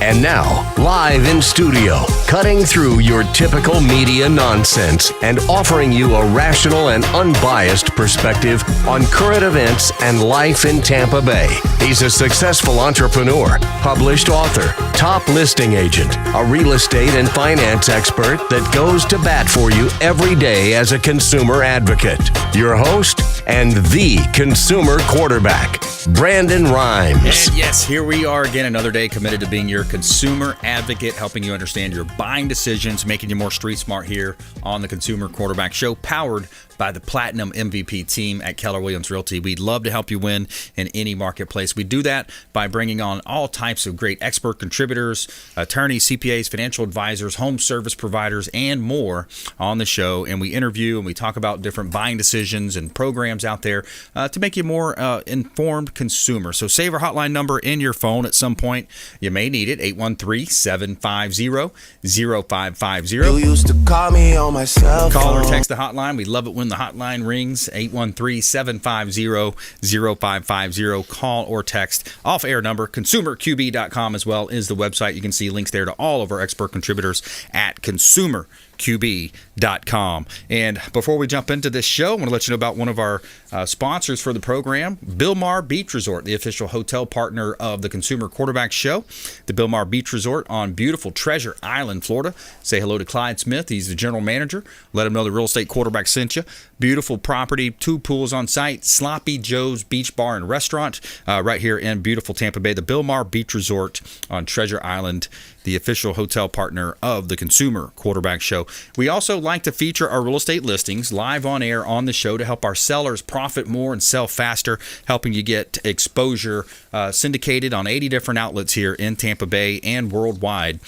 And now, live in studio, cutting through your typical media nonsense and offering you a rational and unbiased perspective on current events and life in Tampa Bay. He's a successful entrepreneur, published author, top listing agent, a real estate and finance expert that goes to bat for you every day as a consumer advocate. Your host and the consumer quarterback, Brandon Rhymes. And yes, here we are again, another day committed to being your consumer advocate, helping you understand your buying decisions, making you more street smart here on the Consumer Quarterback Show, powered by the Platinum MVP team at Keller Williams Realty. We'd love to help you win in any marketplace. We do that by bringing on all types of great expert contributors, attorneys, CPAs, financial advisors, home service providers, and more on the show. And we interview and we talk about different buying decisions and programs out there to make you more informed consumer. So save our hotline number in your phone at some point. You may need it, 813-750-0550. You used to call me on my cell phone. Call or text the hotline. We love it when the hotline rings, 813-750-0550. Call or text. Off-air number, consumerqb.com as well is the website. You can see links there to all of our expert contributors at consumerqb.com. And before we jump into this show, I want to let you know about one of our sponsors for the program, Bilmar Beach Resort, the official hotel partner of the Consumer Quarterback Show. The Bilmar Beach Resort on beautiful Treasure Island, Florida. Say hello to Clyde Smith. He's the general manager. Let him know the real estate quarterback sent you. Beautiful property, 2 pools on site, Sloppy Joe's Beach Bar and Restaurant right here in beautiful Tampa Bay. The Bilmar Beach Resort on Treasure Island, the official hotel partner of the Consumer Quarterback Show. We also like to feature our real estate listings live on air on the show to help our sellers profit more and sell faster, helping you get exposure syndicated on 80 different outlets here in Tampa Bay and worldwide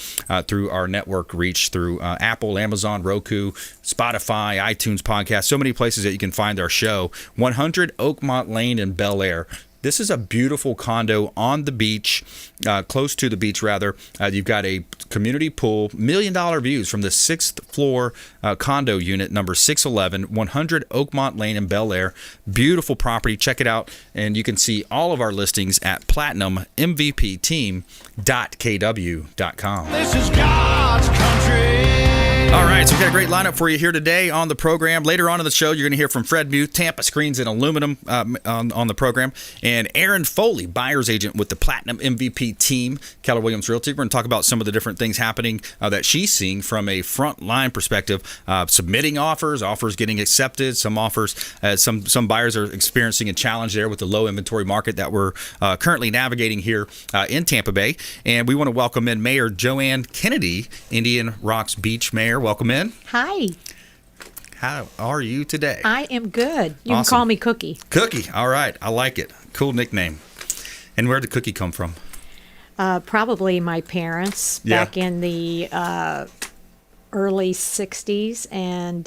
through our network reach through Apple, Amazon, Roku, Spotify, iTunes podcast, so many places that you can find our show. 100 Oakmont Lane in Bel Air. This is a beautiful condo on the beach, close to the beach, rather. You've got a community pool, $1 million views from the 6th floor condo unit, number 611, 100 Oakmont Lane in Bel Air. Beautiful property. Check it out. And you can see all of our listings at platinummvpteam.kw.com. This is God's country. All right, so we've got a great lineup for you here today on the program. Later on in the show, you're going to hear from Fred Muth, Tampa Screens and Aluminum on the program, and Aaron Foley, buyer's agent with the Platinum MVP team, Keller Williams Realty. We're going to talk about some of the different things happening that she's seeing from a front-line perspective, submitting offers getting accepted, some offers, some buyers are experiencing a challenge there with the low inventory market that we're currently navigating here in Tampa Bay. And we want to welcome in Mayor JOANNE Kennedy, Indian Rocks Beach Mayor. Welcome in. Hi. How are you today? I am good. You Awesome. can call me Cookie. Cookie. All right. I like it. Cool nickname. And where'd the cookie come from? Probably my parents back in the early 60s and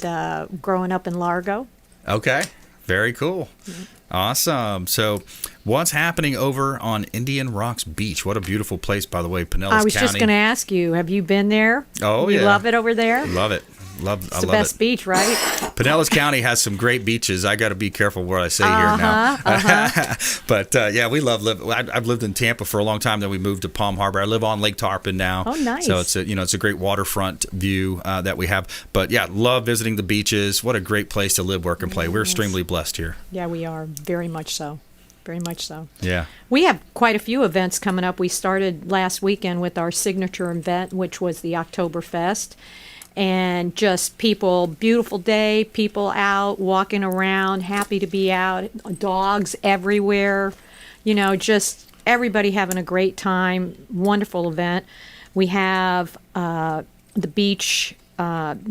growing up in Largo. Okay. Very cool. Mm-hmm. Awesome. So what's happening over on Indian Rocks Beach? What a beautiful place, by the way, Pinellas County. I was just going to ask you, have you been there? Oh, you yeah. love it over there? Love it. It's the best beach, right? Pinellas County has some great beaches. I got to be careful what I say here now. But yeah, we love living. I've lived in Tampa for a long time. Then we moved to Palm Harbor. I live on Lake Tarpon now. Oh, nice. So it's a great waterfront view that we have. But yeah, love visiting the beaches. What a great place to live, work, and play. We're extremely blessed here. Yeah, we are. Very much so. Very much so. Yeah. We have quite a few events coming up. We started last weekend with our signature event, which was the Oktoberfest. And just people, beautiful day, people out, walking around, happy to be out, dogs everywhere, just everybody having a great time, wonderful event. We have the beach,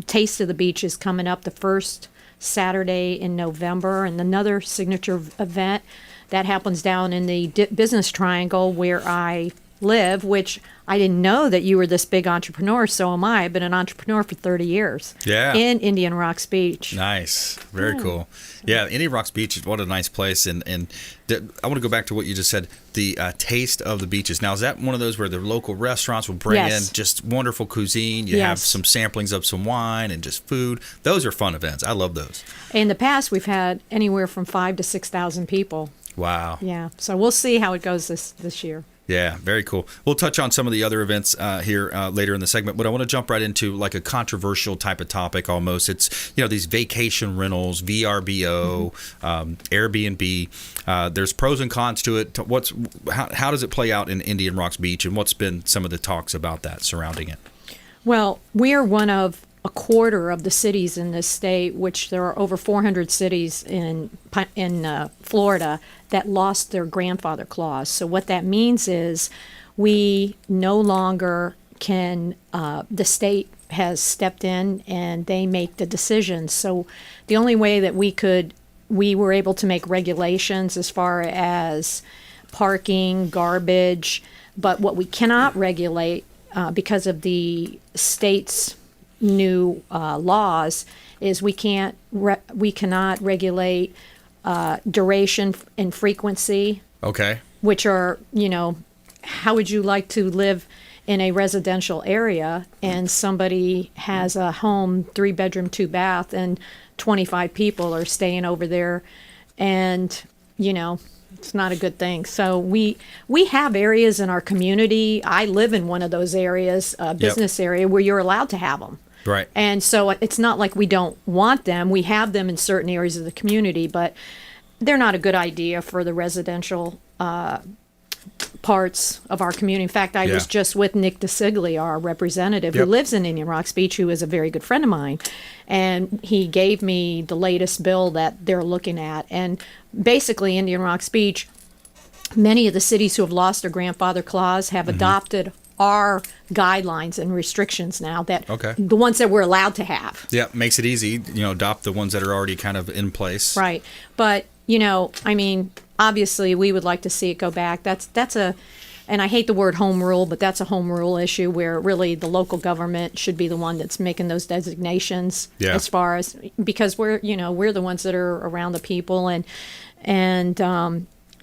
Taste of the Beach is coming up the first Saturday in November, and another signature event that happens down in the Business Triangle where I live, which I didn't know that you were this big entrepreneur. So am I. I've been an entrepreneur for 30 years. Yeah. In Indian Rocks Beach. Nice. Very cool. Yeah, Indian Rocks Beach is what a nice place. And I want to go back to what you just said, the Taste of the Beaches. Now, is that one of those where the local restaurants will bring in just wonderful cuisine? You have some samplings of some wine and just food. Those are fun events. I love those. In the past, we've had anywhere from 5,000 to 6,000 people. Wow. Yeah. So we'll see how it goes this year. Yeah, very cool. We'll touch on some of the other events here later in the segment, but I want to jump right into like a controversial type of topic almost. It's, these vacation rentals, VRBO, Airbnb. There's pros and cons to it. How does it play out in Indian Rocks Beach, and what's been some of the talks about that surrounding it? Well, we are one of a quarter of the cities in this state, which there are over 400 cities in Florida that lost their grandfather clause. So what that means is we no longer can, the state has stepped in and they make the decisions. So the only way that we were able to make regulations as far as parking, garbage, but what we cannot regulate because of the state's new laws is we cannot regulate duration and frequency. Okay. Which are, how would you like to live in a residential area and somebody has a home, 3-bedroom, 2-bath, and 25 people are staying over there, and it's not a good thing. So we have areas in our community. I live in one of those areas, business area, where you're allowed to have them. Right. And so it's not like we don't want them. We have them in certain areas of the community, but they're not a good idea for the residential parts of our community. In fact, I was just with Nick DeSiglia, our representative, who lives in Indian Rocks Beach, who is a very good friend of mine. And he gave me the latest bill that they're looking at. And basically, Indian Rocks Beach, many of the cities who have lost their grandfather clause have adopted our guidelines and restrictions now, that the ones that we're allowed to have. Yeah, makes it easy, adopt the ones that are already kind of in place. Right. But, obviously we would like to see it go back. That's a, and I hate the word home rule, but that's a home rule issue where really the local government should be the one that's making those designations as far as, because we're the ones that are around the people, and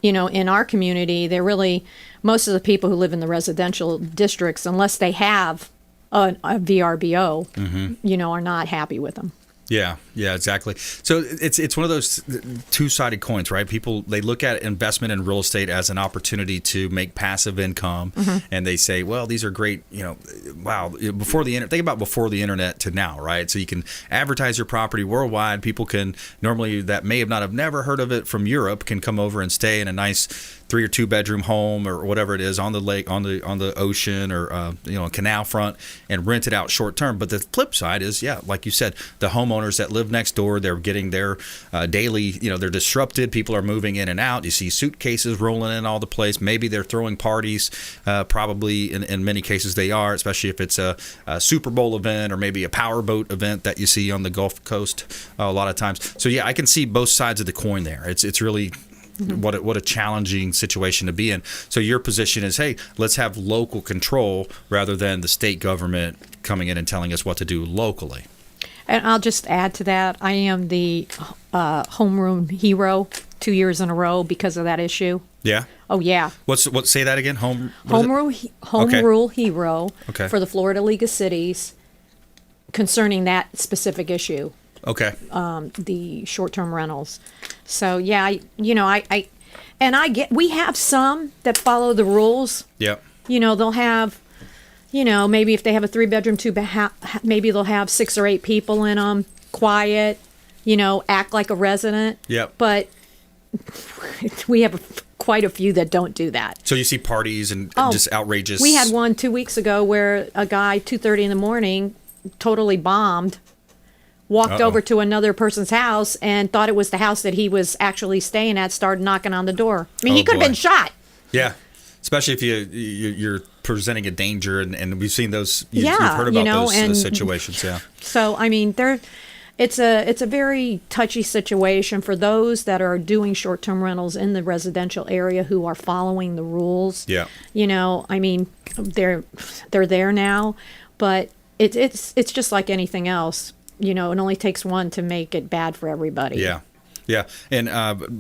in our community, they're really, most of the people who live in the residential districts, unless they have a VRBO, are not happy with them. Yeah, exactly. So it's one of those two-sided coins, right? People, they look at investment in real estate as an opportunity to make passive income, and they say, well, these are great, wow, before the internet, think about before the internet to now, right? So you can advertise your property worldwide. People can normally, that may have not have never heard of it from Europe, can come over and stay in a nice 3 or 2 bedroom home or whatever it is on the lake, on the ocean, or a canal front, and rent it out short term. But the flip side is, like you said, the homeowners that live next door, they're getting their daily, they're disrupted. People are moving in and out. You see suitcases rolling in all the place. Maybe they're throwing parties. Probably in many cases they are, especially if it's a Super Bowl event or maybe a power boat event that you see on the Gulf Coast a lot of times. So I can see both sides of the coin there. It's really what a challenging situation to be in. So your position is, hey, let's have local control rather than the state government coming in and telling us what to do locally. And I'll just add to that, I am the homeroom hero 2 years in a row because of that issue. Yeah? Oh, yeah. Say that again? Home rule hero for the Florida League of Cities concerning that specific issue. Okay. The short-term rentals. So we have some that follow the rules. Yep. They'll have, maybe if they have a 3-bedroom, 2-bath, maybe they'll have 6 or 8 people in them, quiet, act like a resident. Yep. But we have quite a few that don't do that. So you see parties and just outrageous. We had one 2 weeks ago where a guy, 2:30 in the morning, totally bombed, walked over to another person's house and thought it was the house that he was actually staying at, started knocking on the door. I mean, he could have been shot. Yeah. Especially if you're presenting a danger, and we've seen those. You've heard about those situations. Yeah. So I mean, it's a very touchy situation for those that are doing short-term rentals in the residential area who are following the rules. Yeah. I mean, they're there now, but it's just like anything else. It only takes one to make it bad for everybody. Yeah. Yeah, and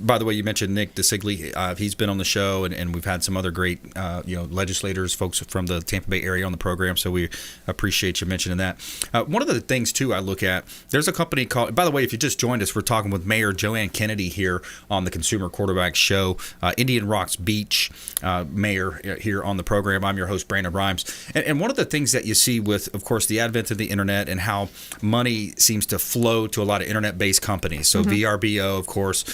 by the way, you mentioned Nick DeSigli. He's been on the show, and we've had some other great, legislators, folks from the Tampa Bay area on the program. So we appreciate you mentioning that. One of the things too I look at, there's a company called. By the way, if you just joined us, we're talking with Mayor JOANNE Kennedy here on the Consumer Quarterback Show, Indian Rocks Beach mayor here on the program. I'm your host, Brandon Rhymes, and one of the things that you see with, of course, the advent of the internet and how money seems to flow to a lot of internet-based companies. So VRBO. Of course,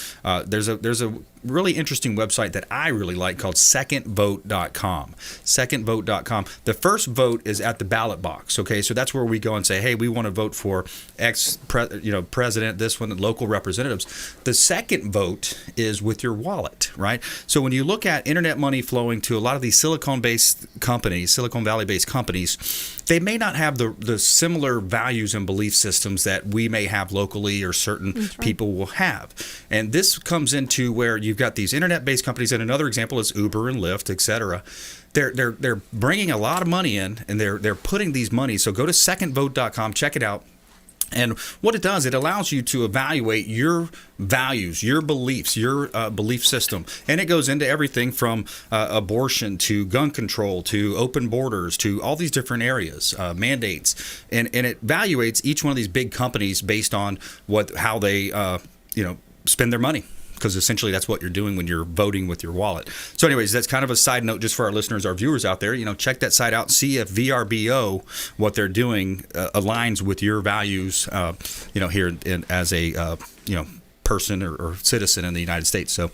there's a really interesting website that I really like called secondvote.com. Secondvote.com. The first vote is at the ballot box. Okay, so that's where we go and say, hey, we want to vote for president, this one, local representatives. The second vote is with your wallet, right? So when you look at internet money flowing to a lot of these Silicon Valley-based companies, they may not have the similar values and belief systems that we may have locally or certain people will have. And this comes into where you've got these internet-based companies, and another example is Uber and Lyft, et cetera. They're bringing a lot of money in, and they're putting these money. So go to secondvote.com, check it out. And what it does, it allows you to evaluate your values, your beliefs, your belief system. And it goes into everything from abortion to gun control to open borders to all these different areas, mandates. And it evaluates each one of these big companies based on how they spend their money. Because essentially that's what you're doing when you're voting with your wallet. So anyways, that's kind of a side note just for our listeners, our viewers out there. Check that site out. See if VRBO, what they're doing, aligns with your values, here as a, person or citizen in the United States. So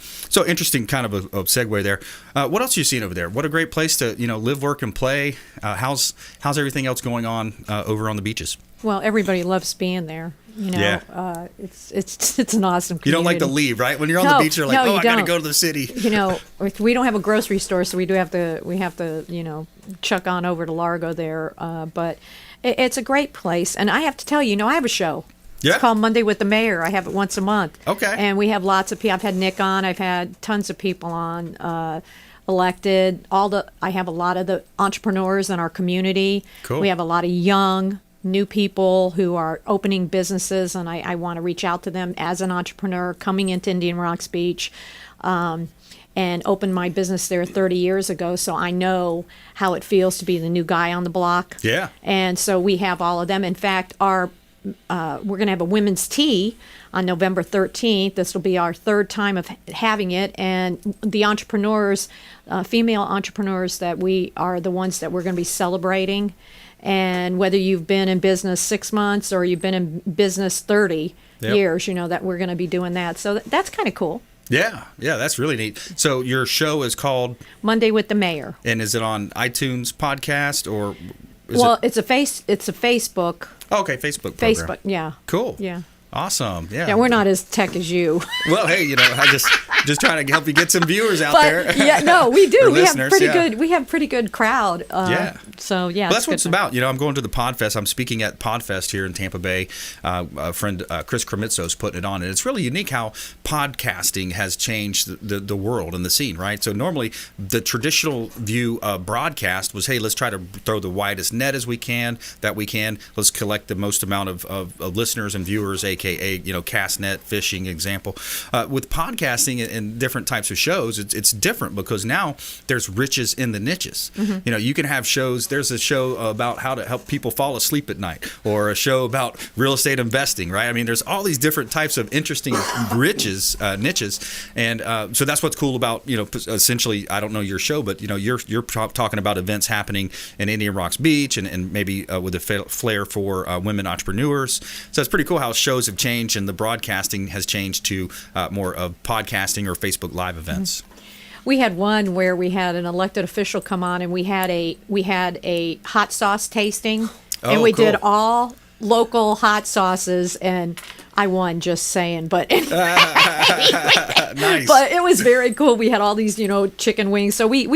interesting kind of a segue there. What else are you seeing over there? What a great place to, live, work, and play. How's everything else going on over on the beaches? Well, everybody loves being there. It's an awesome community. You don't like to leave, right? When you're on the beach, you're like, I got to go to the city. We don't have a grocery store, so we have to chuck on over to Largo there. But it's a great place, and I have to tell you, I have a show. Yeah. It's called Monday with the Mayor. I have it once a month. Okay. And we have lots of people. I've had Nick on. I've had tons of people on. Elected. I have a lot of the entrepreneurs in our community. Cool. We have a lot of young new people who are opening businesses, and I want to reach out to them as an entrepreneur coming into Indian Rocks Beach, and opened my business there 30 years ago, so I know how it feels to be the new guy on the block. Yeah. And so we have all of them. In fact, we're going to have a women's tea on November 13th. This will be our third time of having it, and the entrepreneurs, female entrepreneurs that we are the ones that we're going to be celebrating. And whether you've been in business 6 months or you've been in business 30 years, that we're going to be doing that. So that's kind of cool. Yeah, that's really neat. So your show is called Monday with the Mayor. And is it on iTunes podcast or? It's a Facebook. Oh, okay, Facebook program. Facebook, yeah. Cool. Yeah. Awesome. Yeah. Yeah, we're not as tech as you. Well, hey, I just trying to help you get some viewers out there. Yeah, no, we do. We have pretty good. We have pretty good crowd. Yeah. So yeah. Well, that's what it's about. I'm going to the Podfest. I'm speaking at Podfest here in Tampa Bay. A friend, Chris Cremitzo, is putting it on, and it's really unique how podcasting has changed the world and the scene. Right. So normally the traditional view of broadcast was, hey, let's try to throw the widest net as we can. Let's collect the most amount of listeners and viewers, aka cast net fishing example. With podcasting and different types of shows, it's different because now there's riches in the niches. Mm-hmm. You can have shows. There's a show about how to help people fall asleep at night, or a show about real estate investing, right? I mean, there's all these different types of interesting niches, and so that's what's cool about essentially. I don't know your show, but you're talking about events happening in Indian Rocks Beach, and maybe with a flair for women entrepreneurs. So it's pretty cool how shows have changed and the broadcasting has changed to more of podcasting or Facebook Live events. Mm-hmm. We had one where we had an elected official come on, and we had a hot sauce tasting, and we did all local hot sauces, and I won, just saying. But nice. But it was very cool. We had all these chicken wings. So we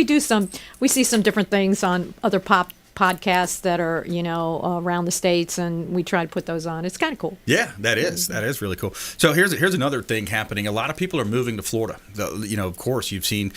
see some different things on other podcasts that are, around the states, and we try to put those on. It's kind of cool. Yeah, that is really cool. So here's another thing happening. A lot of people are moving to Florida. Of course, you've seen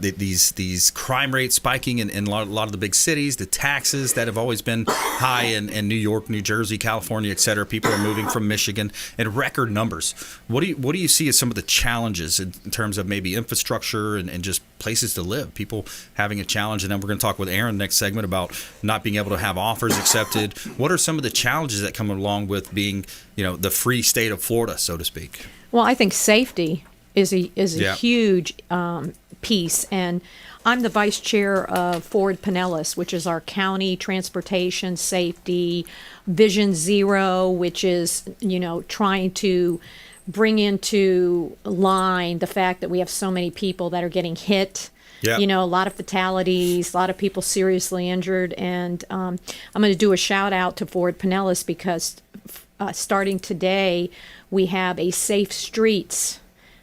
these crime rates spiking in a lot of the big cities. The taxes that have always been high in New York, New Jersey, California, et cetera. People are moving from Michigan in record numbers. What do you see as some of the challenges in terms of maybe infrastructure and just places to live? People having a challenge, and then we're going to talk with Aaron next segment about not being able to have offers accepted. What are some of the challenges that come along with being, the free state of Florida, so to speak? Well, I think safety is a huge piece, and I'm the vice chair of Forward Pinellas, which is our county transportation safety, Vision Zero, which is, trying to bring into line the fact that we have so many people that are getting hit. Yeah. A lot of fatalities, a lot of people seriously injured. And I'm going to do a shout out to Forward Pinellas because starting today, we have a Safe Streets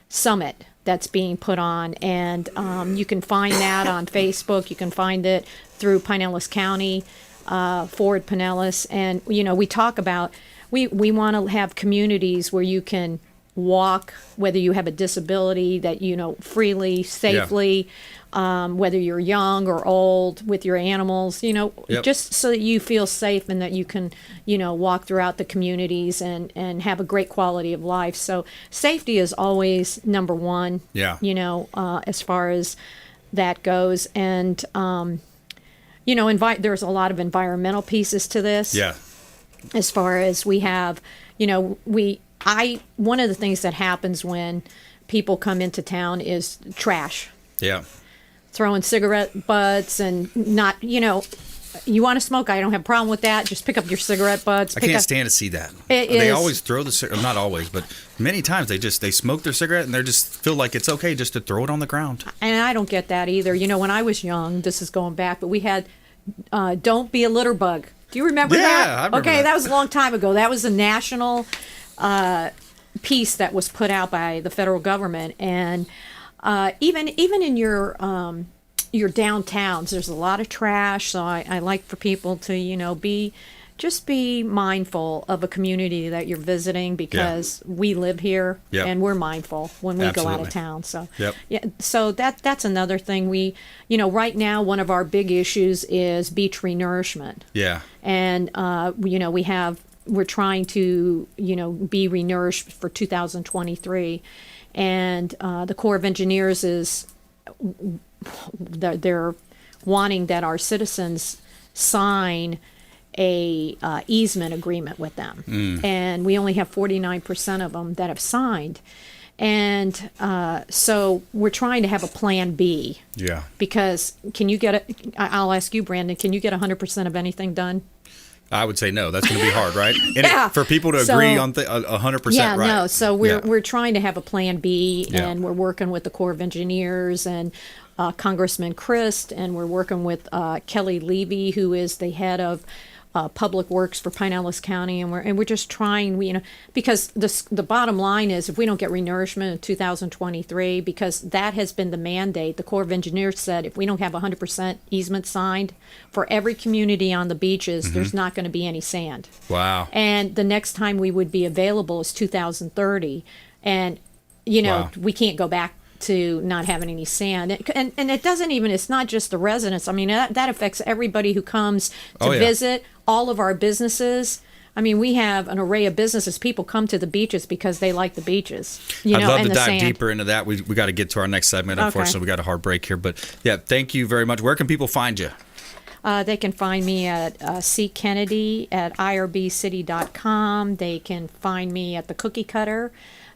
Summit that's being put on. And you can find that on Facebook. You can find it through Pinellas County, Forward Pinellas. And, we talk about, we want to have communities where you can walk, whether you have a disability, that freely, safely, whether you're young or old, with your animals, just so that you feel safe and that you can, walk throughout the communities and have a great quality of life. So safety is always number one, as far as that goes. And, there's a lot of environmental pieces to this. Yeah. As far as we have, one of the things that happens when people come into town is trash. Yeah. Throwing cigarette butts and not, you want to smoke, I don't have a problem with that. Just pick up your cigarette butts. I can't stand to see that. They always throw not always, but many times they smoke their cigarette and they just feel like it's okay just to throw it on the ground. And I don't get that either. When I was young, this is going back, but we had Don't Be a Litter Bug. Do you remember that? Yeah, I remember that was a long time ago. That was a national piece that was put out by the federal government, and even in your downtowns, there's a lot of trash. So I like for people to be mindful of a community that you're visiting, because we live here and we're mindful when we go out of town. So so that's another thing. We right now one of our big issues is beach renourishment. Yeah, and we're trying to, be renourished for 2023. And the Corps of Engineers they're wanting that our citizens sign a easement agreement with them. And we only have 49% of them that have signed. And so we're trying to have a plan B. Yeah. Because I'll ask you, Brandon, can you get 100% of anything done? I would say no. That's going to be hard, right? And for people to agree on 100%, yeah, right? No. So we're trying to have a plan B, and we're working with the Corps of Engineers and Congressman Christ, and we're working with Kelly Levy, who is the head of Public Works for Pinellas County, and we're just trying, because the bottom line is, if we don't get renourishment in 2023, because that has been the mandate. The Corps of Engineers said if we don't have 100% easement signed for every community on the beaches, there's not going to be any sand. Wow. And the next time we would be available is 2030, and we can't go back to not having any sand. And it doesn't even, it's not just the residents. I mean, that affects everybody who comes to visit, all of our businesses. I mean, we have an array of businesses. People come to the beaches because they like the beaches. I'd love to dive deeper into that. We got to get to our next segment. Unfortunately, we got a hard break here. But yeah, thank you very much. Where can people find you? They can find me at C. Kennedy at irbcity.com. They can find me at the Cookie Cutter.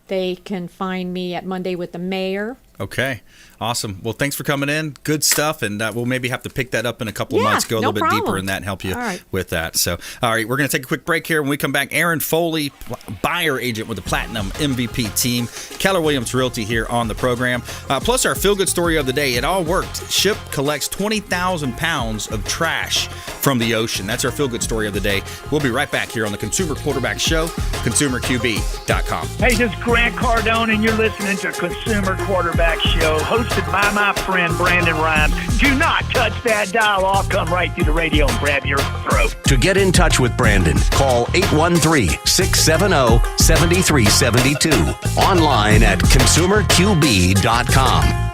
They can find me at Monday with the Mayor. Okay. Awesome. Well, thanks for coming in. Good stuff. And we'll maybe have to pick that up in a couple of months, go a little bit deeper in that and help you with that. So, all right, we're going to take a quick break here. When we come back, Aaron Foley, buyer agent with the Platinum MVP team, Keller Williams Realty here on the program. Plus our feel-good story of the day. It all worked. SHIP collects 20,000 pounds of trash from the ocean. That's our feel-good story of the day. We'll be right back here on the Consumer Quarterback Show, consumerqb.com. Hey, this is Grant Cardone, and you're listening to Consumer Quarterback Show, hosted by my friend Brandon Rhymes. Do not touch that dial. I'll come right through the radio and grab your throat. To get in touch with Brandon, call 813-670-7372. Online at consumerqb.com.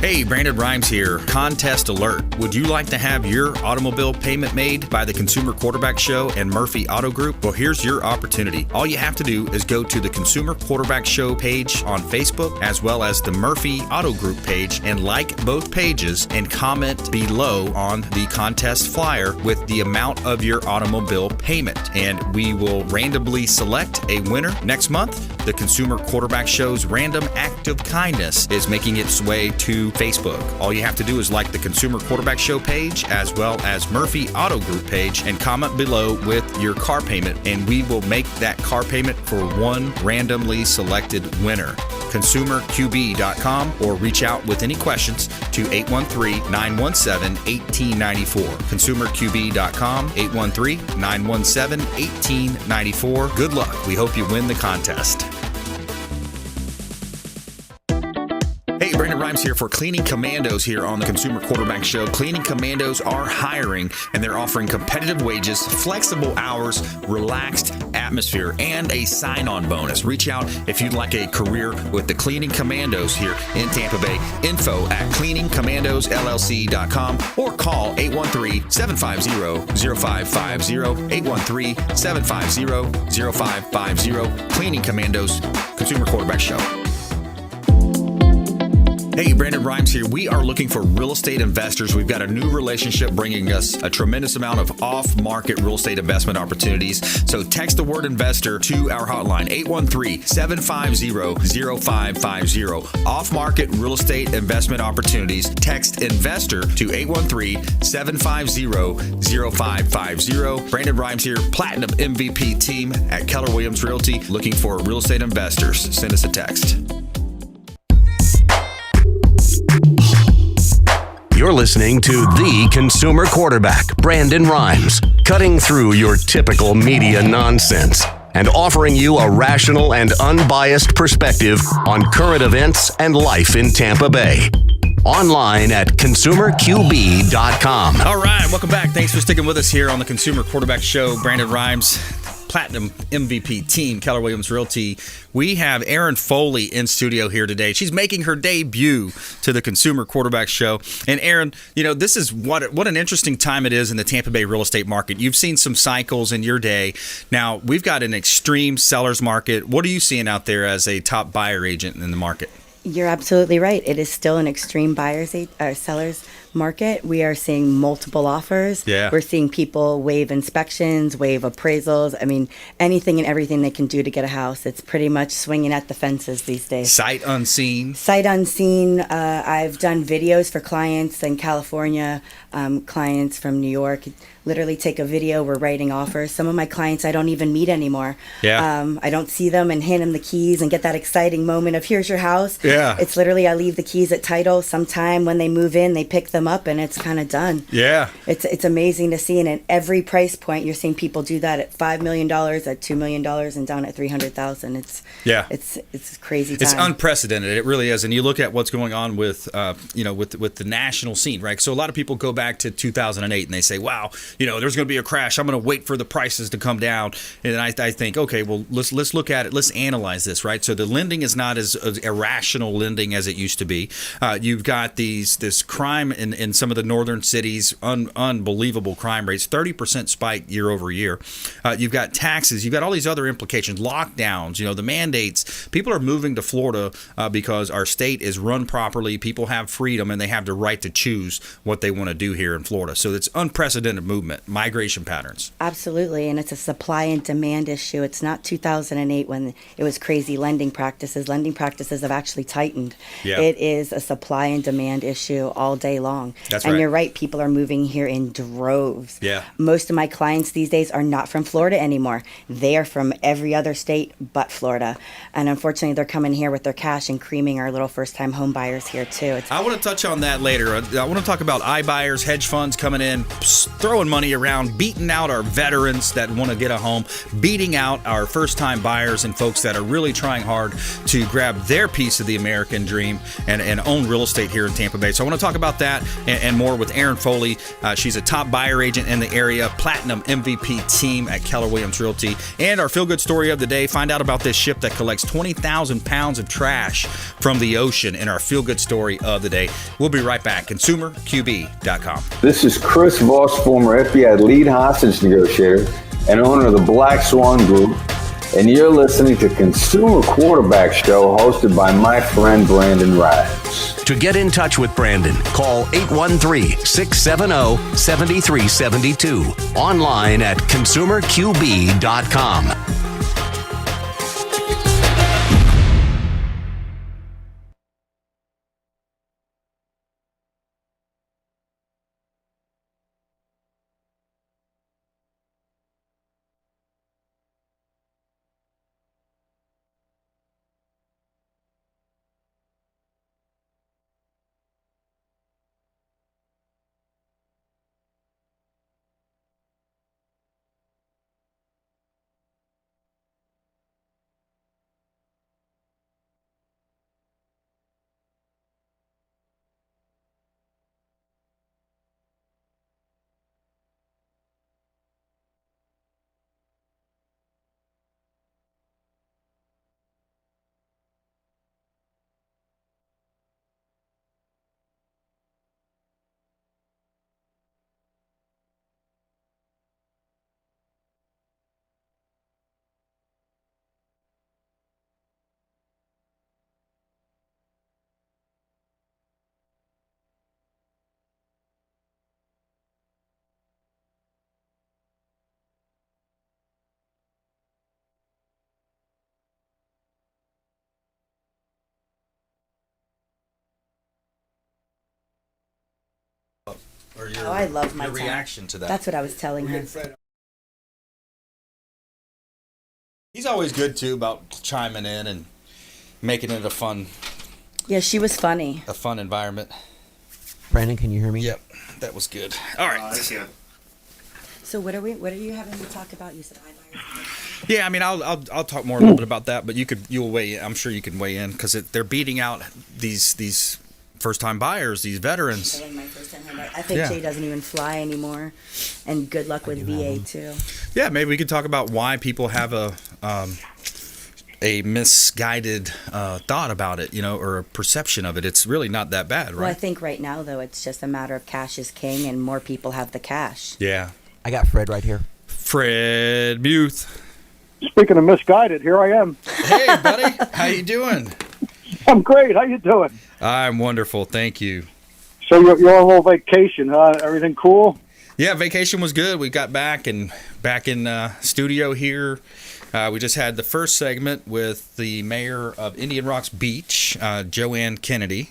Hey, Brandon Rhymes here. Contest alert. Would you like to have your automobile payment made by the Consumer Quarterback Show and Murphy Auto Group? Well, here's your opportunity. All you have to do is go to the Consumer Quarterback Show page on Facebook, as well as the Murphy Auto Group page, and like both pages and comment below on the contest flyer with the amount of your automobile payment. And we will randomly select a winner next month. The Consumer Quarterback Show's Random Act of Kindness is making its way to Facebook. All you have to do is like the Consumer Quarterback Show page as well as Murphy Auto Group page and comment below with your car payment, and we will make that car payment for one randomly selected winner. ConsumerQB.com, or reach out with any questions to 813-917-1894. ConsumerQB.com, 813-917-1894. Good luck. We hope you win the contest. Hey, Brandon Rhymes here for Cleaning Commandos here on the Consumer Quarterback Show. Cleaning Commandos are hiring, and they're offering competitive wages, flexible hours, relaxed atmosphere, and a sign-on bonus. Reach out if you'd like a career with the Cleaning Commandos here in Tampa Bay. Info at cleaningcommandosllc.com or call 813-750-0550, 813-750-0550. Cleaning Commandos, Consumer Quarterback Show. Hey, Brandon Rhymes here. We are looking for real estate investors. We've got a new relationship bringing us a tremendous amount of off-market real estate investment opportunities. So text the word investor to our hotline, 813-750-0550. Off-market real estate investment opportunities. Text investor to 813-750-0550. Brandon Rhymes here, Platinum MVP team at Keller Williams Realty, looking for real estate investors. Send us a text. You're listening to the Consumer Quarterback, Brandon Rhymes, cutting through your typical media nonsense and offering you a rational and unbiased perspective on current events and life in Tampa Bay. Online at consumerqb.com. All right, welcome back. Thanks for sticking with us here on the Consumer Quarterback Show. Brandon Rhymes, Platinum MVP team, Keller Williams Realty. We have Erin Foley in studio here today. She's making her debut to the Consumer Quarterback Show. And Erin, you know, this is what an interesting time it is in the Tampa Bay real estate market. You've seen some cycles in your day. Now, we've got an extreme seller's market. What are you seeing out there as a top buyer agent in the market? You're absolutely right. It is still an extreme seller's market. We are seeing multiple offers. Yeah. We're seeing people waive inspections, waive appraisals. I mean, anything and everything they can do to get a house. It's pretty much swinging at the fences these days. Sight unseen. Sight unseen. I've done videos for clients in California, clients from New York. Literally take a video, we're writing offers. Some of my clients I don't even meet anymore. Yeah. I don't see them and hand them the keys and get that exciting moment of here's your house. Yeah. It's literally I leave the keys at title. Sometime when they move in, they pick them up and it's kind of done. Yeah. It's amazing to see. And at every price point, you're seeing people do that at $5 million, at $2 million, and down at $300,000. It's crazy time. It's unprecedented. It really is. And you look at what's going on with with the national scene, right? So a lot of people go back to 2008 and they say, wow, there's going to be a crash. I'm going to wait for the prices to come down. And I think, okay, well, let's look at it. Let's analyze this, right? So the lending is not as irrational lending as it used to be. You've got this crime in some of the northern cities, unbelievable crime rates, 30% spike year over year. You've got taxes. You've got all these other implications, lockdowns, the mandates. People are moving to Florida because our state is run properly. People have freedom and they have the right to choose what they want to do here in Florida. So it's unprecedented movement. Migration patterns. Absolutely, and it's a supply and demand issue. It's not 2008 when it was crazy lending practices. Lending practices have actually tightened. Yeah. It is a supply and demand issue all day long. That's and right. you're right, people are moving here in droves. Yeah. Most of my clients these days are not from Florida anymore. They are from every other state but Florida. And unfortunately, they're coming here with their cash and creaming our little first-time home buyers here, too. I want to touch on that later. I want to talk about iBuyers, hedge funds coming in, throwing money around, beating out our veterans that want to get a home, beating out our first-time buyers and folks that are really trying hard to grab their piece of the American dream and own real estate here in Tampa Bay. So I want to talk about that and more with Erin Foley. She's a top buyer agent in the area, Platinum MVP team at Keller Williams Realty. And our feel-good story of the day, find out about this ship that collects 20,000 pounds of trash from the ocean in our feel-good story of the day. We'll be right back. ConsumerQB.com. This is Chris Voss, former FBI lead hostage negotiator and owner of the Black Swan Group, and you're listening to Consumer Quarterback Show hosted by my friend Brandon Rhymes. To get in touch with Brandon, call 813-670-7372. Online at ConsumerQB.com. Or Oh, I love my your time. reaction to that. That's what I was telling her. He's always good too about chiming in and making it a fun Yeah, she was funny. environment. Brandon, can you hear me? Yep, that was good. All right. So what are you having to talk about? You said iBuyers. Yeah, I mean, I'll talk more a little bit about that, but you'll weigh in. I'm sure you can weigh in because they're beating out these first-time buyers, these veterans. Selling my first-time home buyer. I think Yeah. Jay doesn't even fly anymore. And good luck with VA too. Yeah, maybe we could talk about why people have a misguided thought about it, or a perception of it. It's really not that bad, right? Well, I think right now though it's just a matter of cash is king, and more people have the cash. Yeah. I got Fred right here. Fred Muth. Speaking of misguided, here I am. Hey, buddy. How you doing? I'm great. How you doing? I'm wonderful. Thank you. So you're on a little vacation, huh? Everything cool? Yeah, vacation was good. We got back in studio here. We just had the first segment with the mayor of Indian Rocks Beach, JOANNE Kennedy.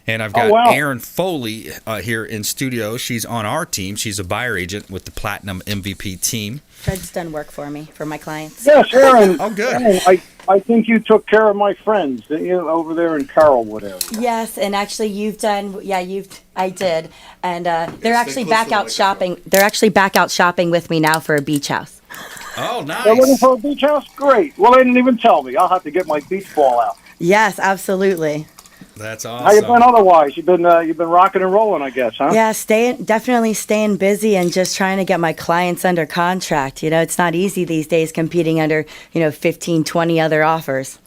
And I've got Erin Foley here in studio. She's on our team. She's a buyer agent with the Platinum MVP team. Fred's done work for me, for my clients. Yes, Erin. Oh, good. Erin, I think you took care of my friends, didn't you, over there in Carrollwood area? Yes, and actually I did. And they're actually back out shopping. They're actually back out shopping with me now for a beach house. Oh, nice. They're looking for a beach house? Great. Well, they didn't even tell me. I'll have to get my beach ball out. Yes, absolutely. That's awesome. How you been otherwise? You've been rocking and rolling, I guess, huh? Yeah, definitely staying busy and just trying to get my clients under contract. It's not easy these days competing under, 15, 20 other offers.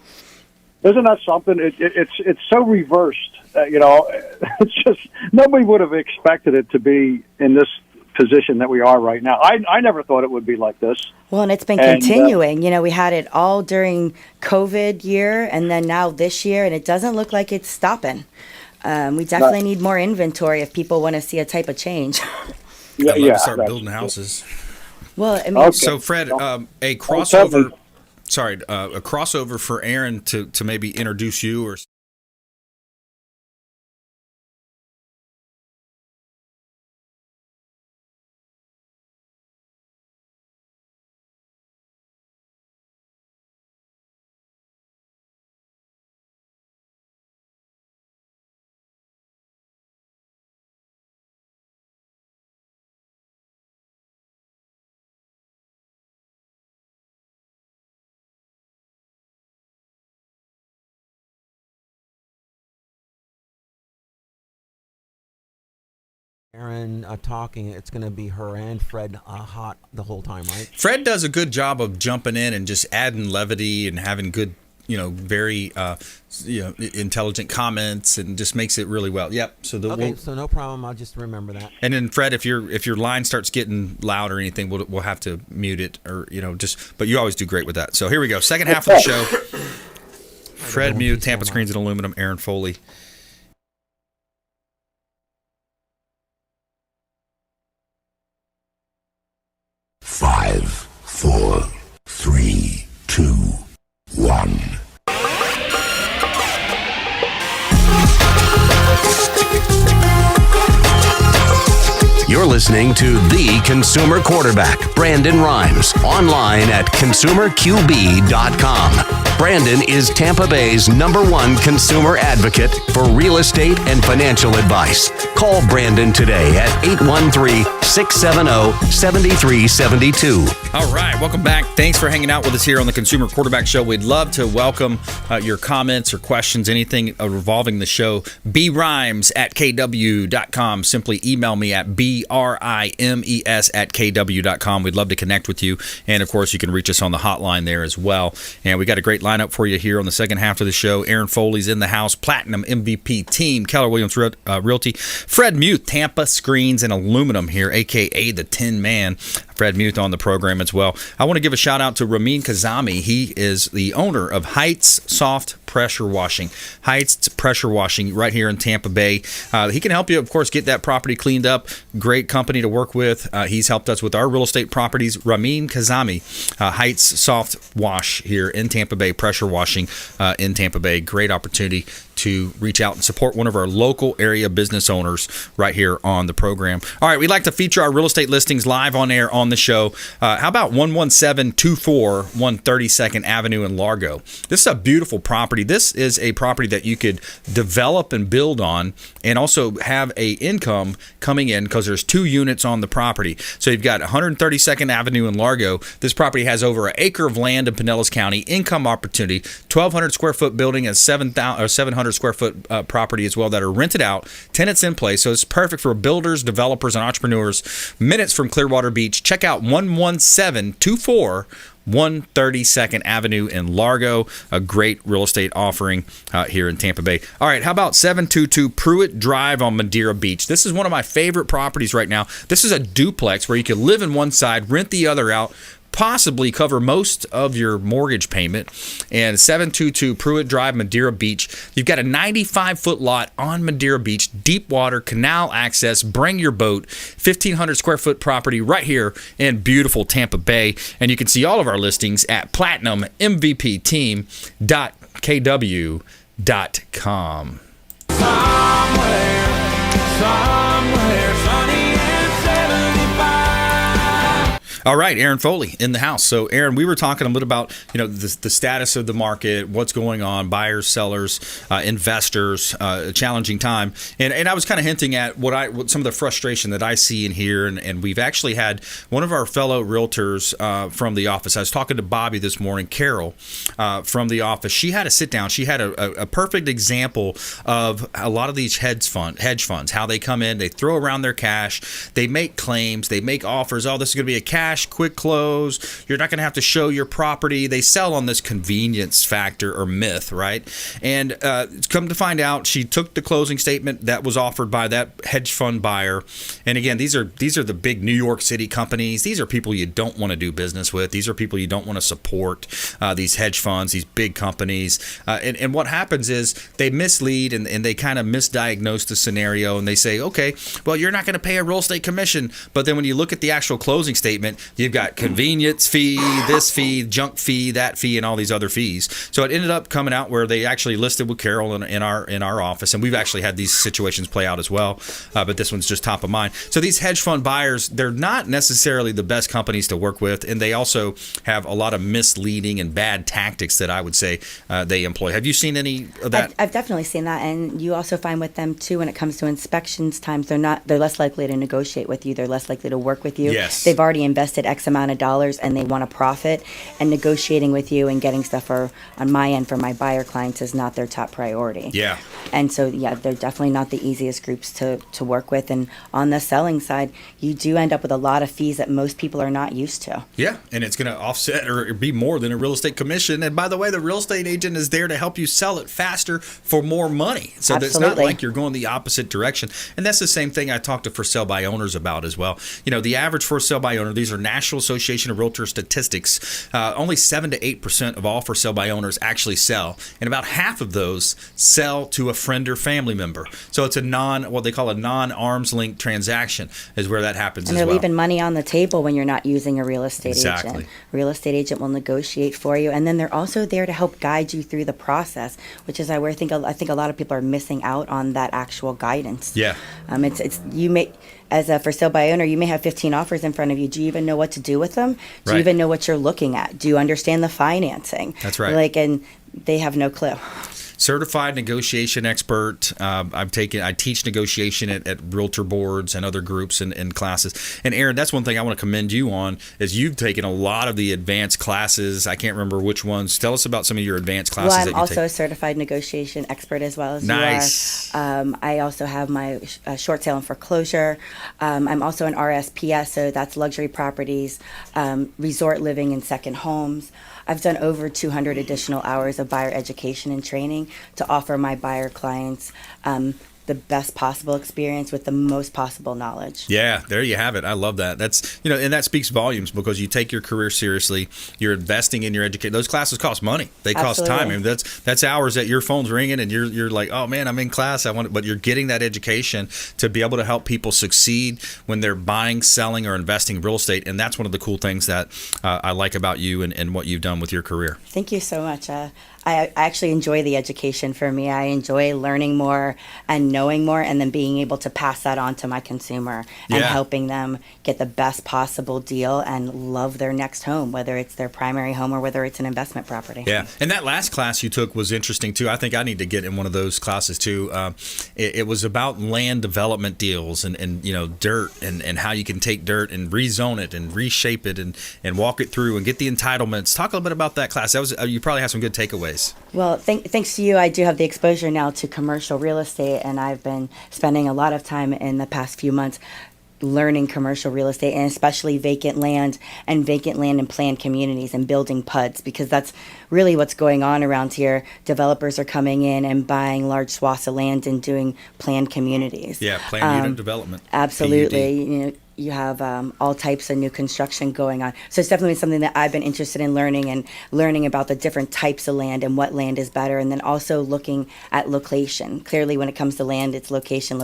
Isn't that something? It's so reversed. It's just nobody would have expected it to be in this position that we are right now. I never thought it would be like this. Well, and it's been continuing. We had it all during COVID year and then now this year, and it doesn't look like it's stopping. We definitely need more inventory if people want to see a type of change. I'd love to start building houses. Well, I mean, Okay. So, Fred, a crossover. Sorry, a crossover for Erin to maybe introduce you or Aaron talking, it's going to be her and Fred hot the whole time, right? Fred does a good job of jumping in and just adding levity and having good, very intelligent comments, and just makes it really well. Yep. So so no problem. I'll just remember that. And then Fred, if your line starts getting loud or anything, we'll have to mute it, or But you always do great with that. So here we go. Second half of the show. Fred mute, Tampa Screens and Aluminum, Aaron Foley. Five, 4, 3, 2, 1. You're listening to The Consumer Quarterback, Brandon Rhymes, online at consumerqb.com. Brandon is Tampa Bay's #1 consumer advocate for real estate and financial advice. Call Brandon today at 813-670-7372. All right, welcome back. Thanks for hanging out with us here on the Consumer Quarterback Show. We'd love to welcome your comments or questions, anything revolving the show. brimes@kw.com. Simply email me at brimes@kw.com. We'd love to connect with you. And, of course, you can reach us on the hotline there as well. And we got a great lineup for you here on the second half of the show. Aaron Foley's in the house, Platinum MVP team, Keller Williams Realty, Fred Muth, Tampa Screens and Aluminum here, a.k.a. the Tin Man. Fred Muth on the program as well. I want to give a shout out to Ramin Kazami. He is the owner of Heights Soft Pressure Washing. Heights Pressure Washing right here in Tampa Bay. He can help you, of course, get that property cleaned up. Great company to work with. He's helped us with our real estate properties. Ramin Kazami, Heights Soft Wash here in Tampa Bay, pressure washing in Tampa Bay. Great opportunity to reach out and support one of our local area business owners right here on the program. All right, we'd like to feature our real estate listings live on air on the show. How about 11724 132nd Avenue in Largo? This is a beautiful property. This is a property that you could develop and build on, and also have a income coming in, because there's 2 units on the property. So you've got 132nd Avenue in Largo. This property has over an acre of land in Pinellas County. Income opportunity, 1,200 square foot building and 700 square foot property as well that are rented out, tenants in place. So it's perfect for builders, developers, and entrepreneurs. Minutes from Clearwater Beach. Check out 11724 132nd Avenue in Largo. A great real estate offering here in Tampa Bay. All right, how about 722 Pruitt Drive on Madeira Beach? This is one of my favorite properties right now. This is a duplex where you can live in one side, rent the other out, possibly cover most of your mortgage payment. And 722 Pruitt Drive, Madeira Beach. You've got a 95-foot lot on Madeira Beach, deep water, canal access, bring your boat, 1,500 square foot property right here in beautiful Tampa Bay. And you can see all of our listings at platinummvpteam.kw.com. Somewhere sunny and 75. All right, Aaron Foley in the house. So, Aaron, we were talking a little about the status of the market, what's going on, buyers, sellers, investors, a challenging time, and I was kind of hinting at what some of the frustration that I see in here, and we've actually had one of our fellow realtors from the office. I was talking to Bobby this morning, Carol from the office. She had a sit down. She had a perfect example of a lot of these hedge funds, how they come in, they throw around their cash, they make claims, they make offers. Oh, this is going to be a cash quick close. You're not going to have to show your property. They sell on this convenience factor or myth, right? And come to find out, she took the closing statement that was offered by that hedge fund buyer. And again, these are the big New York City companies. These are people you don't want to do business with. These are people you don't want to support. These hedge funds, these big companies. And what happens is they mislead and they kind of misdiagnose the scenario, and they say, okay, well, you're not going to pay a real estate commission. But then when you look at the actual closing statement, you've got convenience fee, this fee, junk fee, that fee, and all these other fees. So it ended up coming out where they actually listed with Carol in our office, and we've actually had these situations play out as well, but this one's just top of mind. So these hedge fund buyers, they're not necessarily the best companies to work with, and they also have a lot of misleading and bad tactics that I would say they employ. Have you seen any of that? I've definitely seen that, and you also find with them too when it comes to inspections times, they're less likely to negotiate with you. They're less likely to work with you. Yes. They've already invested invested X amount of dollars and they want to profit, and negotiating with you and getting stuff on my end for my buyer clients is not their top priority. Yeah. And so, yeah, they're definitely not the easiest groups to work with. And on the selling side, you do end up with a lot of fees that most people are not used to. Yeah, and it's going to offset or be more than a real estate commission. And by the way, the real estate agent is there to help you sell it faster for more money. So it's not like you're going the opposite direction. And that's the same thing I talk to for sale by owners about as well. You know, the average for sale by owner, these are National Association of Realtor statistics, only 7 to 8% of all for sale by owners actually sell. And about half of those sell to a friend or family member. So it's a what they call a non-arm's length transaction is where that happens and as well. they're leaving money on the table when you're not using a real estate Exactly. agent. Real estate agent will negotiate for you, and then they're also there to help guide you through the process, which is where I think a lot of people are missing out on that actual guidance. Yeah. It's you may, as a for sale by owner, you may have 15 offers in front of you. Do you even know what to do with them? Do you even know what you're looking at? Do you understand the financing? That's right. And they have no clue. Certified negotiation expert. I teach negotiation at realtor boards and other groups and classes. And Aaron, that's one thing I want to commend you on is you've taken a lot of the advanced classes. I can't remember which ones. Tell us about some of your advanced classes. Well, I'm also a certified negotiation expert as well as nice. You are. I also have my short sale and foreclosure. I'm also an RSPS, so that's luxury properties, resort living and second homes. I've done over 200 additional hours of buyer education and training to offer my buyer clients the best possible experience with the most possible knowledge. Yeah, there you have it. I love that. That's, and that speaks volumes because you take your career seriously. You're investing in your education. Those classes cost money. They cost time. I mean, that's hours that your phone's ringing and you're like, oh man, I'm in class. But you're getting that education to be able to help people succeed when they're buying, selling, or investing in real estate. And that's one of the cool things that I like about you and what you've done with your career. Thank you so much. I actually enjoy the education for me. I enjoy learning more and knowing more and then being able to pass that on to my consumer and helping them get the best possible deal and love their next home, whether it's their primary home or whether it's an investment property. Yeah. And that last class you took was interesting too. I think I need to get in one of those classes too. It was about land development deals and dirt and how you can take dirt and rezone it and reshape it and walk it through and get the entitlements. Talk a little bit about that class. That was you probably have some good takeaways. Well, thanks to you, I do have the exposure now to commercial real estate, and I've been spending a lot of time in the past few months learning commercial real estate, and especially vacant land and planned communities and building PUDs, because that's really what's going on around here. Developers are coming in and buying large swaths of land and doing planned communities. Yeah, planned unit development. Absolutely. PUD. You have all types of new construction going on. So it's definitely something that I've been interested in learning about the different types of land and what land is better, and then also looking at location. Clearly, when it comes to land, it's location,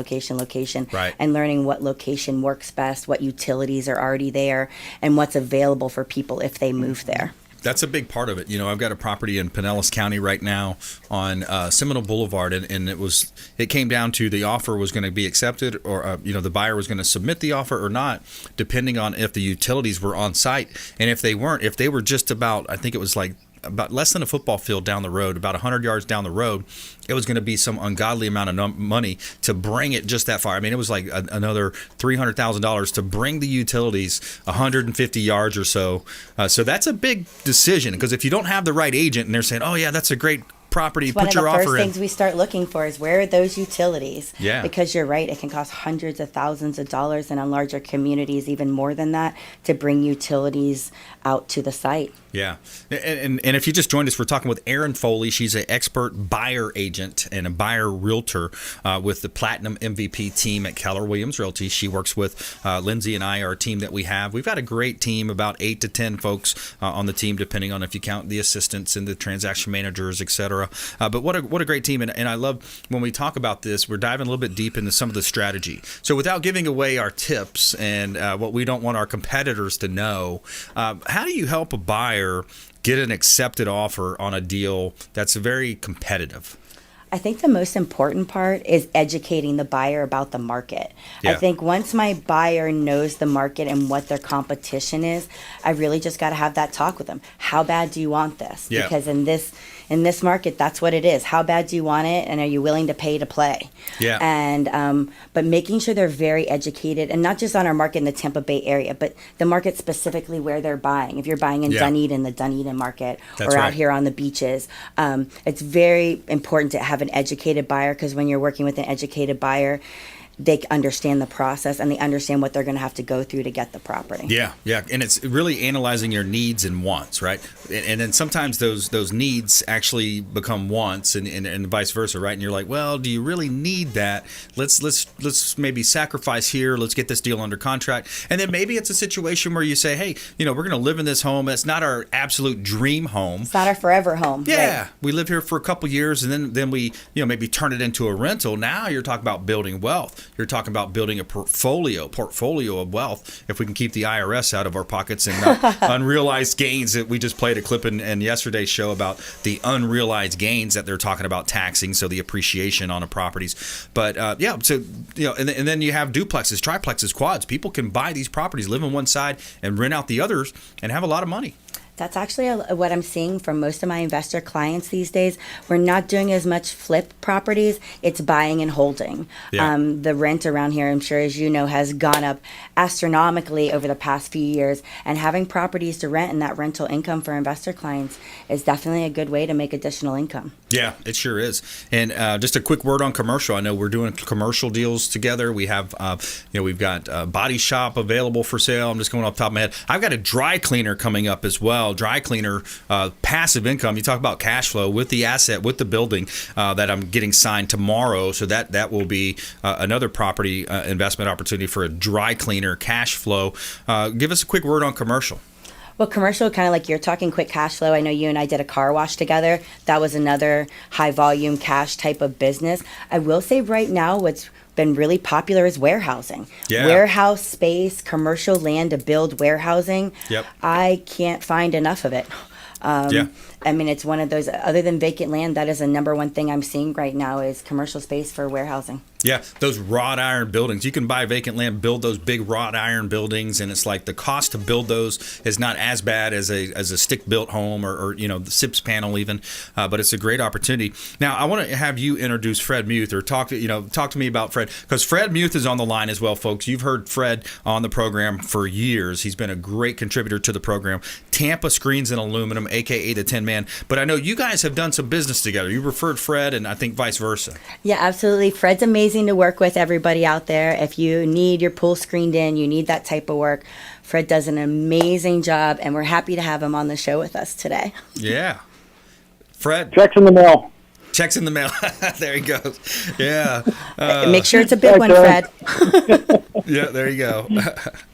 right. And learning what location works best, what utilities are already there, and what's available for people if they move there. That's a big part of it. I've got a property in Pinellas County right now on Seminole Boulevard, and it came down to the offer was going to be accepted, or the buyer was going to submit the offer or not, depending on if the utilities were on site, and if they weren't, if they were just about, I think it was like about less than a football field down the road, about 100 yards down the road, it was going to be some ungodly amount of money to bring it just that far. I mean, it was like another $300,000 to bring the utilities 150 yards or so. So that's a big decision, because if you don't have the right agent and they're saying, oh yeah, that's a great property, put your offer in. One of the first things we start looking for is where are those utilities? Yeah. Because you're right, it can cost hundreds of thousands of dollars, and on larger communities even more than that, to bring utilities out to the site. Yeah. And if you just joined us, we're talking with Erin Foley. She's an expert buyer agent and a buyer realtor with the Platinum MVP team at Keller Williams Realty. She works with Lindsay and I, our team that we have. We've got a great team, about 8 to 10 folks on the team, depending on if you count the assistants and the transaction managers, et cetera. But what a great team. And I love when we talk about this, we're diving a little bit deep into some of the strategy. So without giving away our tips and what we don't want our competitors to know, how do you help a buyer get an accepted offer on a deal that's very competitive? I think the most important part is educating the buyer about the market. Yeah. I think once my buyer knows the market and what their competition is, I really just got to have that talk with them. How bad do you want this? Yeah. Because in this market, that's what it is. How bad do you want it, and are you willing to pay to play? Yeah. And but making sure they're very educated, and not just on our market in the Tampa Bay area, but the market specifically where they're buying. If you're buying in Dunedin, the Dunedin market, That's or right. out here on the beaches, it's very important to have an educated buyer, because when you're working with an educated buyer, they understand the process and they understand what they're going to have to go through to get the property. Yeah, yeah, and it's really analyzing your needs and wants, right? And then sometimes those needs actually become wants, and vice versa, right? And you're like, well, do you really need that? Let's maybe sacrifice here. Let's get this deal under contract, and then maybe it's a situation where you say, hey, we're going to live in this home. It's not our absolute dream home. It's not our forever home. Yeah, Right. we live here for a couple years, and then we maybe turn it into a rental. Now you're talking about building wealth. You're talking about building a portfolio of wealth. If we can keep the IRS out of our pockets and unrealized gains, that we just played a clip in yesterday's show about the unrealized gains that they're talking about taxing, so the appreciation on the properties. But so and then you have duplexes, triplexes, quads. People can buy these properties, live on one side, and rent out the others, and have a lot of money. That's actually what I'm seeing from most of my investor clients these days. We're not doing as much flip properties. It's buying and holding. Yeah. The rent around here, I'm sure, as you know, has gone up astronomically over the past few years. And having properties to rent and that rental income for investor clients is definitely a good way to make additional income. Yeah, it sure is. And just a quick word on commercial. I know we're doing commercial deals together. We have, we've got body shop available for sale. I'm just going off the top of my head. I've got a dry cleaner coming up as well. Dry cleaner, passive income. You talk about cash flow with the asset, with the building that I'm getting signed tomorrow. So that will be another property investment opportunity for a dry cleaner, cash flow. Give us a quick word on commercial. Well, commercial, kind of like you're talking quick cash flow. I know you and I did a car wash together. That was another high volume cash type of business. I will say right now what's been really popular is warehousing. Yeah. Warehouse space, commercial land to build warehousing. Yep. I can't find enough of it. I mean, it's one of those, other than vacant land, that is the number one thing I'm seeing right now is commercial space for warehousing. Yeah, those wrought iron buildings. You can buy vacant land, build those big wrought iron buildings, and it's like the cost to build those is not as bad as a stick-built home or the SIPS panel even, but it's a great opportunity. Now, I want to have you introduce Fred Muth, or talk to me about Fred, because Fred Muth is on the line as well, folks. You've heard Fred on the program for years. He's been a great contributor to the program. Tampa Screens and Aluminum, a.k.a. the Tin Man. But I know you guys have done some business together. You referred Fred, and I think vice versa. Yeah, absolutely. Fred's amazing to work with, everybody out there. If you need your pool screened in, you need that type of work, Fred does an amazing job, and we're happy to have him on the show with us today. Yeah. Fred. Checks in the mail. Checks in the mail. There he goes. Yeah. Make sure it's a big one, Fred. Yeah, there you go.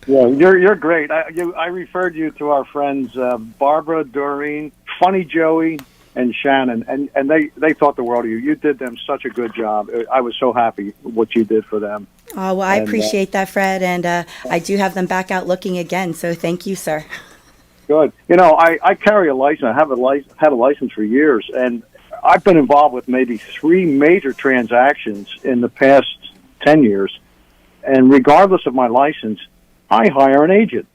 Yeah, you're great. I referred you to our friends Barbara, Doreen, Funny Joey, and Shannon, and they thought the world of you. You did them such a good job. I was so happy what you did for them. Oh, well, I appreciate that, Fred, and I do have them back out looking again, so thank you, sir. Good. I carry a license. I have had a license for years, and I've been involved with maybe 3 major transactions in the past 10 years, and regardless of my license, I hire an agent,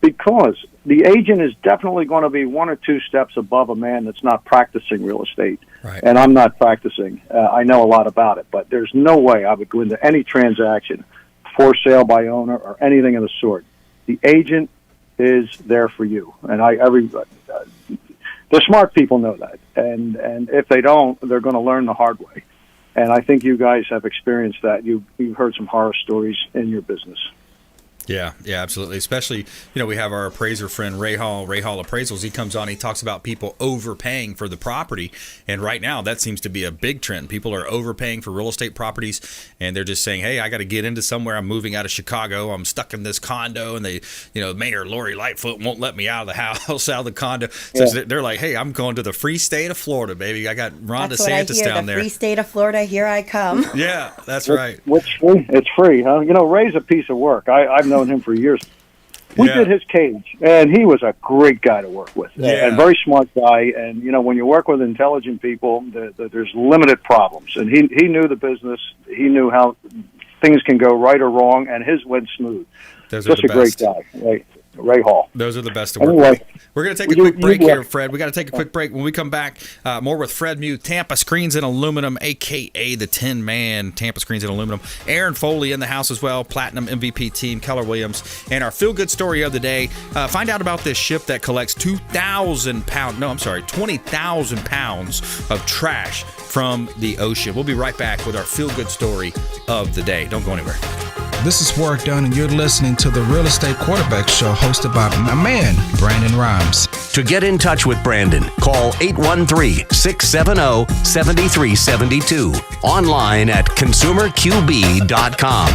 because the agent is definitely going to be 1 or 2 steps above a man that's not practicing real estate. Right. And I'm not practicing. I know a lot about it, but there's no way I would go into any transaction, for sale by owner or anything of the sort. The agent is there for you. And the smart people know that. And if they don't, they're going to learn the hard way. And I think you guys have experienced that. You've heard some horror stories in your business. Yeah, absolutely. Especially, we have our appraiser friend, Ray Hall Appraisals. He comes on, he talks about people overpaying for the property. And right now, that seems to be a big trend. People are overpaying for real estate properties, and they're just saying, hey, I got to get into somewhere. I'm moving out of Chicago. I'm stuck in this condo, and Mayor Lori Lightfoot won't let me out of the house, out of the condo. So they're like, hey, I'm going to the free state of Florida, baby. I got Ron That's DeSantis what I hear, down the there. free state of Florida, here I come. Yeah, that's right. What's free? It's free, huh? Ray's a piece of work. I've known him for years. We did his cage, and he was a great guy to work with, and very smart guy. And when you work with intelligent people, there's limited problems. And he knew the business. He knew how things can go right or wrong, and his went smooth. Those Just are the a great best. guy. Right? Ray Hall. Those are the best to work Anyway, with. We're going to take a quick break here, Fred. We got to take a quick break. When we come back, more with Fred Mew, Tampa Screens and Aluminum, a.k.a. the Tin Man, Tampa Screens and Aluminum. Aaron Foley in the house as well, Platinum MVP team, Keller Williams. And our feel-good story of the day, find out about this ship that collects 20,000 pounds of trash from the ocean. We'll be right back with our feel-good story of the day. Don't go anywhere. This is Warwick Dunn, and you're listening to the Real Estate Quarterback Show hosted by my man, Brandon Rhymes. To get in touch with Brandon, call 813-670-7372. Online at consumerqb.com.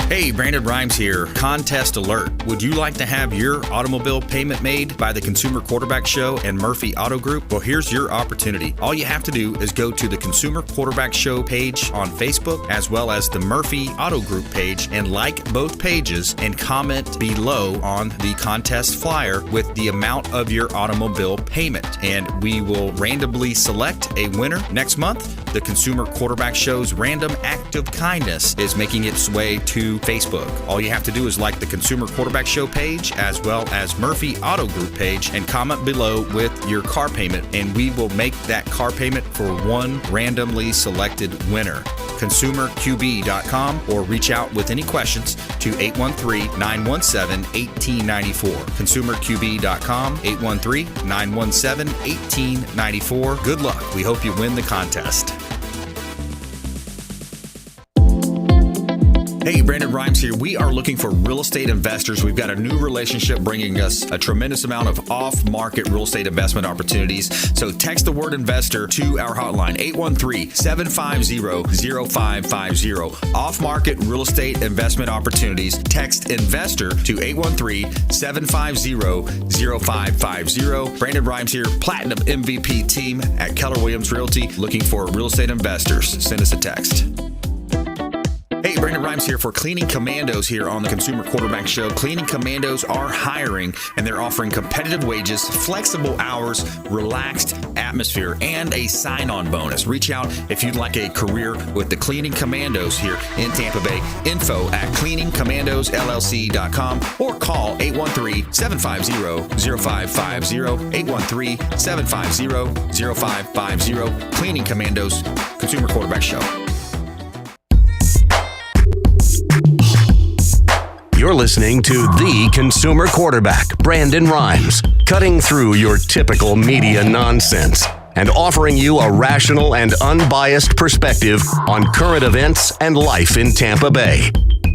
Hey, Brandon Rhymes here. Contest alert. Would you like to have your automobile payment made by the Consumer Quarterback Show and Murphy Auto Group? Well, here's your opportunity. All you have to do is go to the Consumer Quarterback Show page on Facebook, as well as the Murphy Auto Group page, and like both pages and comment below on the contest flyer with the amount of your automobile payment. And we will randomly select a winner next month. The Consumer Quarterback Show's Random Act of Kindness is making its way to Facebook. All you have to do is like the Consumer Quarterback Show page as well as Murphy Auto Group page and comment below with your car payment, and we will make that car payment for one randomly selected winner. ConsumerQB.com, or reach out with any questions to 813-917-1894. ConsumerQB.com, 813-917-1894. Good luck. We hope you win the contest. Hey, Brandon Rhymes here. We are looking for real estate investors. We've got a new relationship bringing us a tremendous amount of off-market real estate investment opportunities. So text the word investor to our hotline, 813-750-0550. Off-market real estate investment opportunities. Text investor to 813-750-0550. Brandon Rhymes here, Platinum MVP team at Keller Williams Realty, looking for real estate investors. Send us a text. Hey, Brandon Rhymes here for Cleaning Commandos here on the Consumer Quarterback Show. Cleaning Commandos are hiring, and they're offering competitive wages, flexible hours, relaxed atmosphere, and a sign-on bonus. Reach out if you'd like a career with the Cleaning Commandos here in Tampa Bay. Info at cleaningcommandosllc.com or call 813-750-0550, 813-750-0550. Cleaning Commandos, Consumer Quarterback Show. You're listening to the Consumer Quarterback, Brandon Rhymes, cutting through your typical media nonsense and offering you a rational and unbiased perspective on current events and life in Tampa Bay.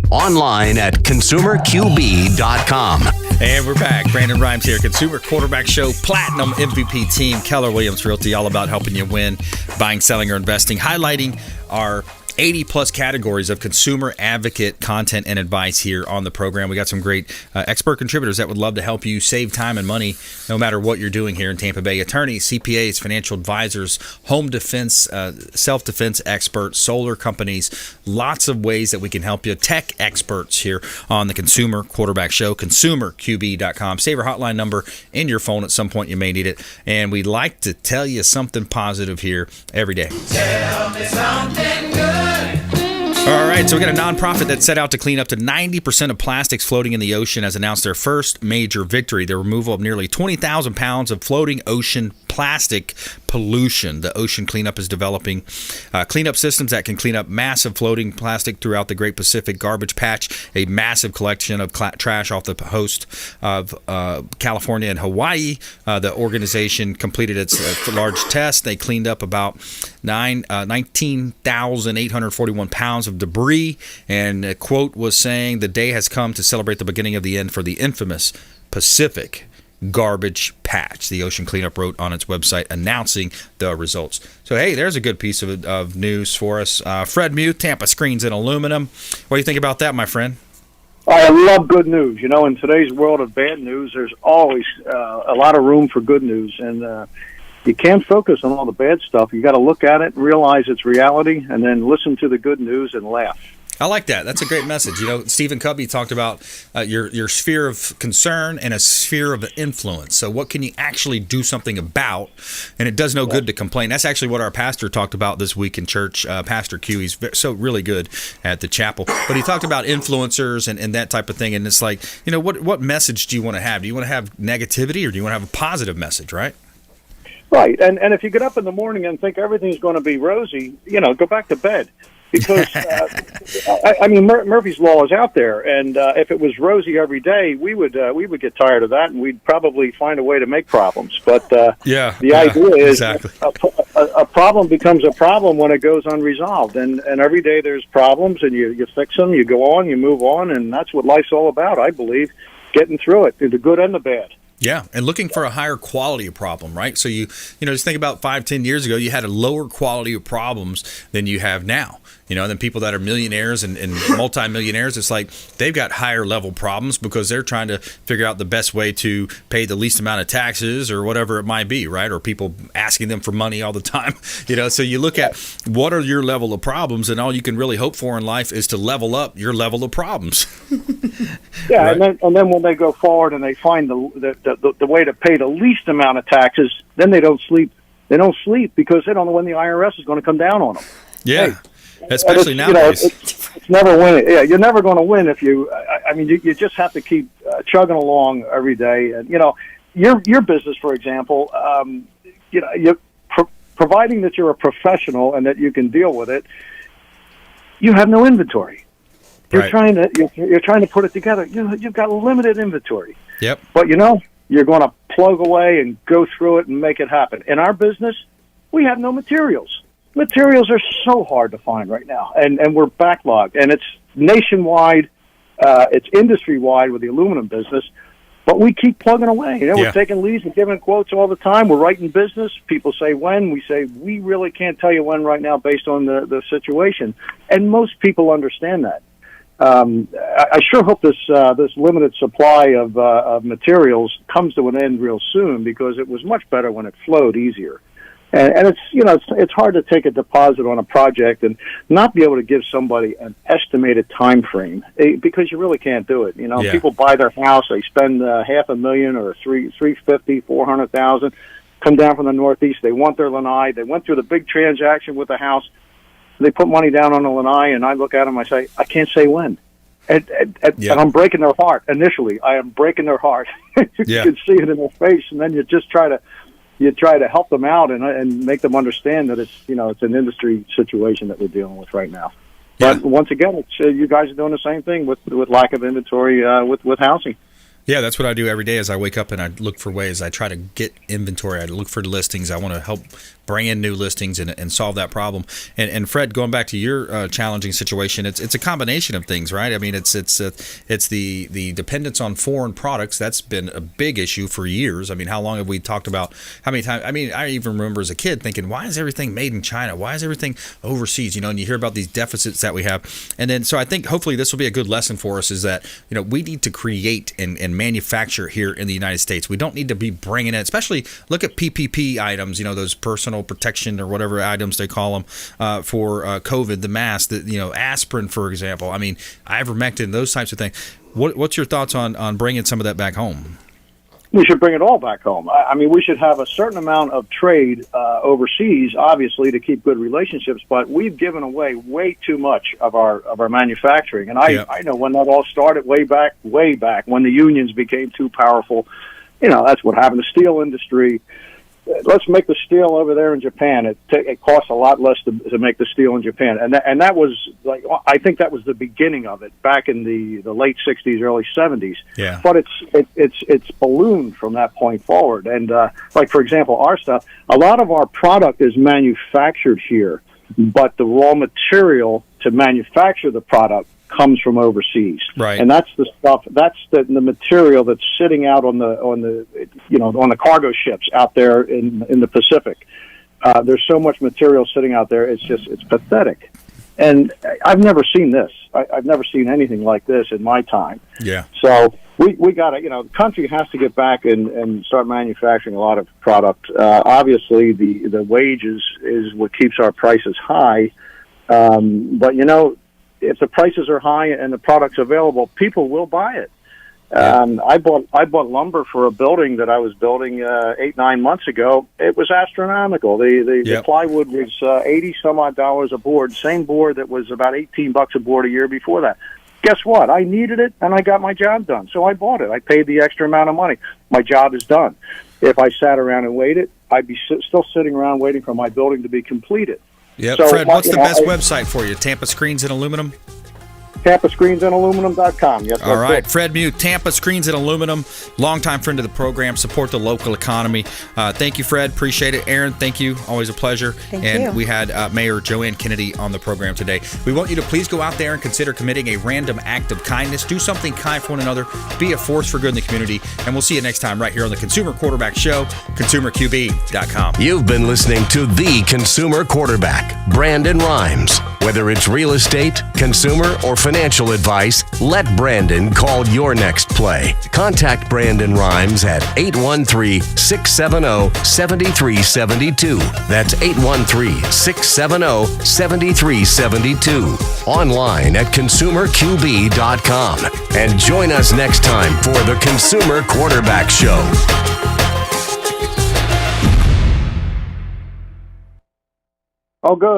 Online at consumerqb.com. And we're back. Brandon Rhymes here, Consumer Quarterback Show, Platinum MVP team, Keller Williams Realty, all about helping you win, buying, selling, or investing, highlighting our 80-plus categories of consumer advocate content and advice here on the program. We got some great expert contributors that would love to help you save time and money no matter what you're doing here in Tampa Bay. Attorneys, CPAs, financial advisors, home defense, self-defense experts, solar companies, lots of ways that we can help you. Tech experts here on the Consumer Quarterback Show, consumerqb.com. Save our hotline number in your phone. At some point you may need it. And we'd like to tell you something positive here every day. Tell me something good. All right, so we got a nonprofit that set out to clean up to 90% of plastics floating in the ocean has announced their first major victory, the removal of nearly 20,000 pounds of floating ocean plastic pollution. The Ocean Cleanup is developing cleanup systems that can clean up massive floating plastic throughout the Great Pacific Garbage Patch, a massive collection of trash off the coast of California and Hawaii. The organization completed its large test. They cleaned up about 19,841 pounds of debris, and a quote was saying, "The day has come to celebrate the beginning of the end for the infamous Pacific Garbage Patch." The Ocean Cleanup wrote on its website announcing the results. So, hey, there's a good piece of news for us. Fred Mew, Tampa Screens and Aluminum. What do you think about that, my friend? I love good news. You know, in today's world of bad news, there's always a lot of room for good news. And you can't focus on all the bad stuff. You got to look at it, realize it's reality, and then listen to the good news and laugh. I like that. That's a great message. You know, Stephen Covey talked about your sphere of concern and a sphere of influence. So what can you actually do something about? And it does no good to complain. That's actually what our pastor talked about this week in church. Pastor Q, he's so really good at the chapel. But he talked about influencers and that type of thing. And it's like, you know, what message do you want to have? Do you want to have negativity, or do you want to have a positive message, right? Right. And if you get up in the morning and think everything's going to be rosy, you know, go back to bed. Because, I mean, Murphy's Law is out there, and if it was rosy every day, we would get tired of that, and we'd probably find a way to make problems. But the idea is exactly. a problem becomes a problem when it goes unresolved, and every day there's problems, and you fix them, you go on, you move on, and that's what life's all about, I believe, getting through it, the good and the bad. Yeah, and looking for a higher quality of problem, right? So you know, just think about 5-10 years ago, you had a lower quality of problems than you have now. You know, and then people that are millionaires and multimillionaires, it's like they've got higher level problems because they're trying to figure out the best way to pay the least amount of taxes or whatever it might be, right? Or people asking them for money all the time. You know, so you look at what are your level of problems, and all you can really hope for in life is to level up your level of problems. Yeah, right? and then when they go forward and they find the way to pay the least amount of taxes, then they don't sleep. They don't sleep because they don't know when the IRS is going to come down on them. Yeah. Hey, especially nowadays. You know, it's never winning. Yeah, you're never going to win if you. I mean, you just have to keep chugging along every day. And you know, your business, for example, you know, providing that you're a professional and that you can deal with it, you have no inventory. You're trying to put it together. You know, you've got limited inventory. Yep. But you know, you're going to plug away and go through it and make it happen. In our business, we have no materials. Materials are so hard to find right now, and we're backlogged. And it's nationwide, it's industry-wide with the aluminum business, but we keep plugging away. You know, we're taking leads and giving quotes all the time. We're writing business. People say when. We say we really can't tell you when right now based on the situation. And most people understand that. I sure hope this limited supply of materials comes to an end real soon, because it was much better when it flowed easier. And it's, you know, it's hard to take a deposit on a project and not be able to give somebody an estimated time frame, because you really can't do it. You know, people buy their house, they spend $500,000 or $350,000, $400,000, come down from the Northeast, they want their lanai, they went through the big transaction with the house, they put money down on the lanai, and I look at them, I say, I can't say when. And I'm breaking their heart. Initially, I am breaking their heart. You can see it in their face, and then you just try to help them out and make them understand that it's, you know, it's an industry situation that we're dealing with right now. But once again, it's, you guys are doing the same thing with lack of inventory with housing. Yeah, that's what I do every day. As I wake up and I look for ways, I try to get inventory. I look for listings. I want to help bring in new listings and solve that problem. And Fred, going back to your challenging situation, it's a combination of things, right? I mean, it's the dependence on foreign products. That's been a big issue for years. I mean, how long have we talked about? How many times? I mean, I even remember as a kid thinking, why is everything made in China? Why is everything overseas? You know, and you hear about these deficits that we have. And then, so I think hopefully this will be a good lesson for us, is that, you know, we need to create and manufacture here in the United States. We don't need to be bringing it, especially look at PPP items, you know, those personal protection or whatever items they call them for COVID, the mask, you know, aspirin, for example. I mean, ivermectin, those types of things. What's your thoughts on bringing some of that back home? We should bring it all back home. I mean, we should have a certain amount of trade overseas, obviously, to keep good relationships. But we've given away way too much of our manufacturing. And I know when that all started way back when the unions became too powerful. You know, that's what happened to the steel industry. Let's make the steel over there in Japan. It costs a lot less to make the steel in Japan, and that was like, I think that was the beginning of it back in the late '60s, early '70s. Yeah. But it's ballooned from that point forward. And like, for example, our stuff, a lot of our product is manufactured here, but the raw material to manufacture the product comes from overseas, right? And that's the stuff. That's the material that's sitting out on the cargo ships out there in the Pacific. There's so much material sitting out there. It's pathetic. And I've never seen this. I've never seen anything like this in my time. Yeah. So we got to, the country has to get back and start manufacturing a lot of product. Obviously, the wages is what keeps our prices high. But if the prices are high and the product's available, people will buy it. I bought lumber for a building that I was building 8-9 months ago. It was astronomical. The plywood was $80 some odd a board. Same board that was about $18 a board a year before that. Guess what? I needed it, and I got my job done, so I bought it. I paid the extra amount of money. My job is done. If I sat around and waited, I'd be still sitting around waiting for my building to be completed. Yep. So, Fred, what's the best website for you? Tampa Screens and Aluminum? TampaScreensAndAluminum.com. Yes. All right. Fred Mute, Tampa Screens and Aluminum, longtime friend of the program, support the local economy. Thank you, Fred. Appreciate it. Aaron, thank you. Always a pleasure. Thank you. And we had Mayor JOANNE Kennedy on the program today. We want you to please go out there and consider committing a random act of kindness. Do something kind for one another. Be a force for good in the community. And we'll see you next time right here on the Consumer Quarterback Show, ConsumerQB.com. You've been listening to The Consumer Quarterback, Brandon Rhymes. Whether it's real estate, consumer, or financial advice, let Brandon call your next play. Contact Brandon Rhymes at 813-670-7372. That's 813-670-7372. Online at ConsumerQB.com. And join us next time for the Consumer Quarterback Show. Oh, good.